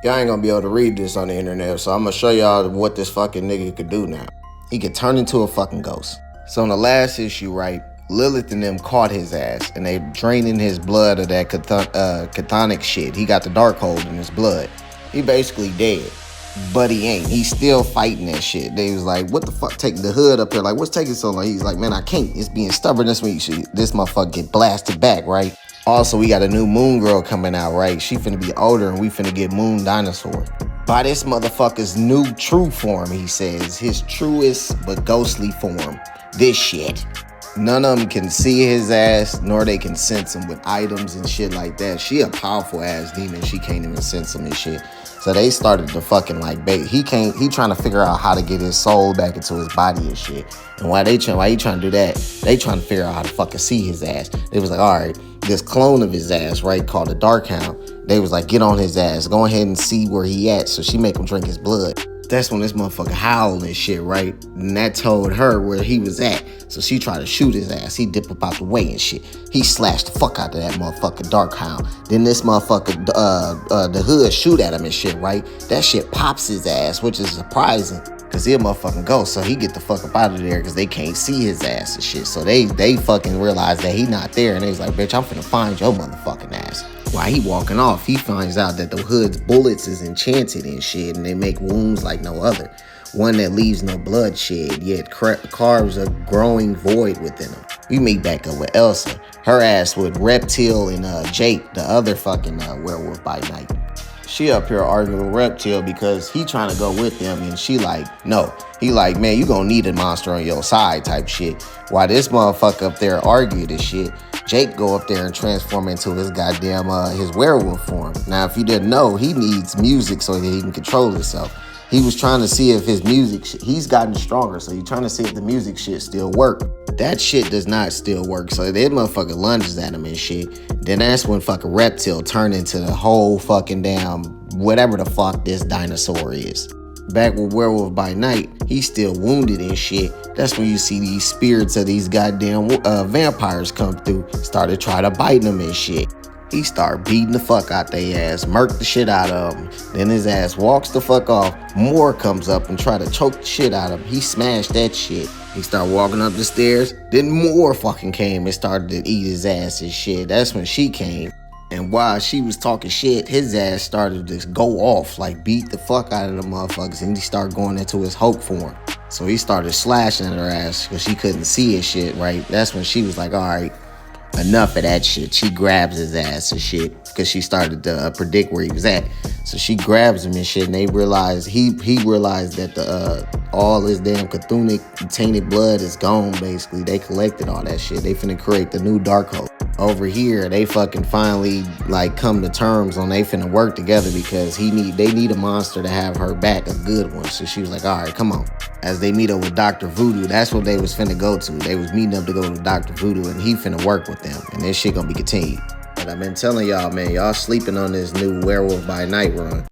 Y'all ain't gonna be able to read this on the internet, so I'm gonna show y'all what this fucking nigga could do now. He could turn into a fucking ghost. So in the last issue, right, Lilith and them caught his ass, and they draining his blood of that chthonic shit. He got the dark hold in his blood. He basically dead, but he ain't. He's still fighting that shit. They was like, what the fuck, taking the hood up here? Like, what's taking so long? He's like, man, I can't. It's being stubborn. This motherfucker get blasted back, right? Also, we got a new Moon Girl coming out, right? She finna be older, and we finna get Moon Dinosaur. By this motherfucker's new true form, he says. His truest but ghostly form. This shit. None of them can see his ass, nor they can sense him with items and shit like that. She a powerful ass demon. She can't even sense him and shit. So they started to fucking like bait. He trying to figure out how to get his soul back into his body and shit. And why he trying to do that, they trying to figure out how to fucking see his ass. They was like, all right, this clone of his ass, right, called the Darkhound. They was like, get on his ass. Go ahead and see where he at. So she make him drink his blood. That's when this motherfucker howled and shit, right? And that told her where he was at. So she tried to shoot his ass. He dip up out the way and shit. He slashed the fuck out of that motherfucking Darkhound. Then this motherfucker, the hood shoot at him and shit, right? That shit pops his ass, which is surprising. Cause he a motherfucking ghost. So he get the fuck up out of there because they can't see his ass and shit. So they fucking realize that he not there. And they was like, bitch, I'm finna find your motherfucking ass. While he walking off, he finds out that the hood's bullets is enchanted and shit, and they make wounds like no other. One that leaves no bloodshed, yet carves a growing void within them. We meet back up with Elsa, her ass with Reptile and Jake, the other fucking werewolf by night. She up here arguing with Reptile because he trying to go with them, and she like, no. He like, man, you gonna need a monster on your side type shit. While this motherfucker up there argue this shit, Jake go up there and transform into his goddamn, his werewolf form. Now, if you didn't know, he needs music so that he can control himself. He was trying to see if his music, he's gotten stronger, so he's trying to see if the music shit still work. That shit does not still work, so that motherfucker lunges at him and shit. Then that's when fucking Reptile turned into the whole fucking damn, whatever the fuck this dinosaur is. Back with Werewolf by Night, he's still wounded and shit. That's when you see these spirits of these goddamn vampires come through, started trying to bite him and shit. He start beating the fuck out they ass, murk the shit out of him. Then his ass walks the fuck off. More comes up and try to choke the shit out of him. He smashed that shit. He started walking up the stairs. Then more fucking came and started to eat his ass and shit. That's when she came. And while she was talking shit, his ass started to go off, like beat the fuck out of the motherfuckers, and he started going into his Hulk form. So he started slashing at her ass because she couldn't see his shit, right? That's when she was like, all right, enough of that shit. She grabs his ass and shit because she started to predict where he was at. So she grabs him and shit, and they realized, he realized that all his damn chthonic tainted blood is gone, basically. They collected all that shit. They finna create the new Darkhold. Over here, they fucking finally like come to terms on they finna work together because they need a monster to have her back, a good one. So she was like, all right, come on. As they meet up with Dr. Voodoo, that's what they was finna go to. They was meeting up to go to Dr. Voodoo, and he finna work with them. And this shit gonna be continued. But I've been telling y'all, man, y'all sleeping on this new Werewolf by Night run.